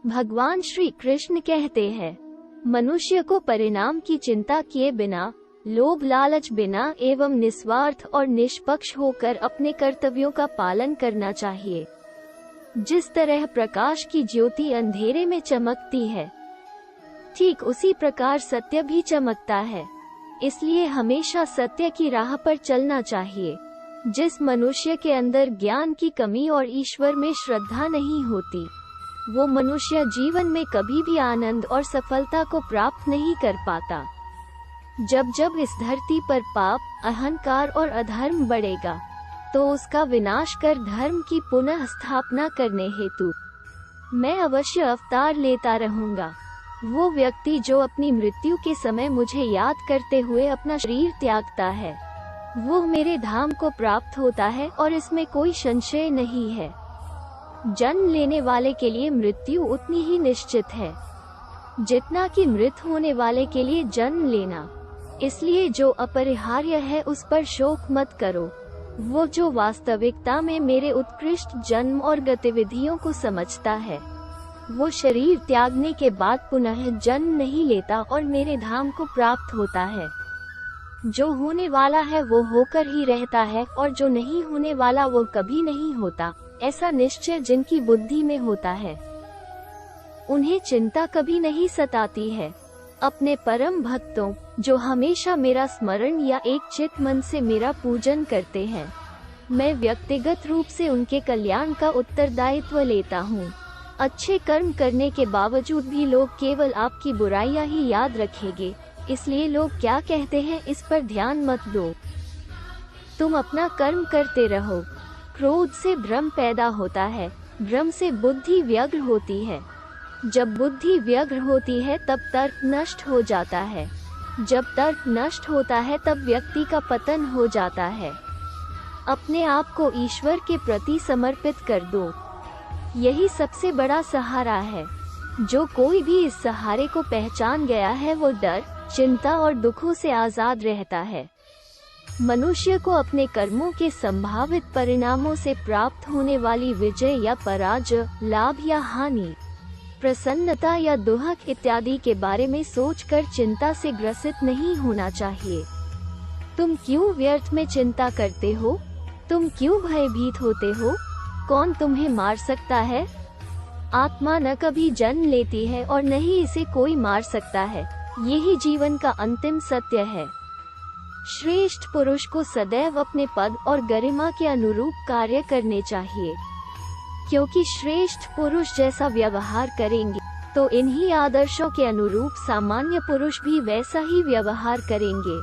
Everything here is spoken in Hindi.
भगवान श्री कृष्ण कहते हैं, मनुष्य को परिणाम की चिंता किए बिना, लोभ लालच बिना एवं निस्वार्थ और निष्पक्ष होकर अपने कर्तव्यों का पालन करना चाहिए। जिस तरह प्रकाश की ज्योति अंधेरे में चमकती है, ठीक उसी प्रकार सत्य भी चमकता है। इसलिए हमेशा सत्य की राह पर चलना चाहिए। जिस मनुष्य के अंदर ज्ञान की कमी और ईश्वर में श्रद्धा नहीं होती, वो मनुष्य जीवन में कभी भी आनंद और सफलता को प्राप्त नहीं कर पाता। जब जब इस धरती पर पाप, अहंकार और अधर्म बढ़ेगा, तो उसका विनाश कर धर्म की पुनः स्थापना करने हेतु मैं अवश्य अवतार लेता रहूंगा। वो व्यक्ति जो अपनी मृत्यु के समय मुझे याद करते हुए अपना शरीर त्यागता है, वो मेरे धाम को प्राप्त होता है और इसमें कोई संशय नहीं है। जन्म लेने वाले के लिए मृत्यु उतनी ही निश्चित है जितना कि मृत होने वाले के लिए जन्म लेना। इसलिए जो अपरिहार्य है उस पर शोक मत करो। वो जो वास्तविकता में मेरे उत्कृष्ट जन्म और गतिविधियों को समझता है, वो शरीर त्यागने के बाद पुनः जन्म नहीं लेता और मेरे धाम को प्राप्त होता है। जो होने वाला है वो होकर ही रहता है और जो नहीं होने वाला वो कभी नहीं होता। ऐसा निश्चय जिनकी बुद्धि में होता है, उन्हें चिंता कभी नहीं सताती है। अपने परम भक्तों, जो हमेशा मेरा स्मरण या एक चित मन से मेरा पूजन करते हैं, मैं व्यक्तिगत रूप से उनके कल्याण का उत्तरदायित्व लेता हूँ। अच्छे कर्म करने के बावजूद भी लोग केवल आपकी बुराइयां ही याद रखेंगे, इसलिए लोग क्या कहते हैं इस पर ध्यान मत दो। तुम अपना कर्म करते रहो। क्रोध से भ्रम पैदा होता है, भ्रम से बुद्धि व्यग्र होती है। जब बुद्धि व्यग्र होती है तब तर्क नष्ट हो जाता है। जब तर्क नष्ट होता है तब व्यक्ति का पतन हो जाता है। अपने आप को ईश्वर के प्रति समर्पित कर दो। यही सबसे बड़ा सहारा है। जो कोई भी इस सहारे को पहचान गया है वो डर, चिंता और दुखों से आजाद रहता है। मनुष्य को अपने कर्मों के संभावित परिणामों से प्राप्त होने वाली विजय या पराजय, लाभ या हानि, प्रसन्नता या दुख इत्यादि के बारे में सोचकर चिंता से ग्रसित नहीं होना चाहिए। तुम क्यों व्यर्थ में चिंता करते हो? तुम क्यों भयभीत होते हो? कौन तुम्हें मार सकता है? आत्मा न कभी जन्म लेती है और न ही इसे कोई मार सकता है। यही जीवन का अंतिम सत्य है। श्रेष्ठ पुरुष को सदैव अपने पद और गरिमा के अनुरूप कार्य करने चाहिए, क्योंकि श्रेष्ठ पुरुष जैसा व्यवहार करेंगे तो इन्हीं आदर्शों के अनुरूप सामान्य पुरुष भी वैसा ही व्यवहार करेंगे।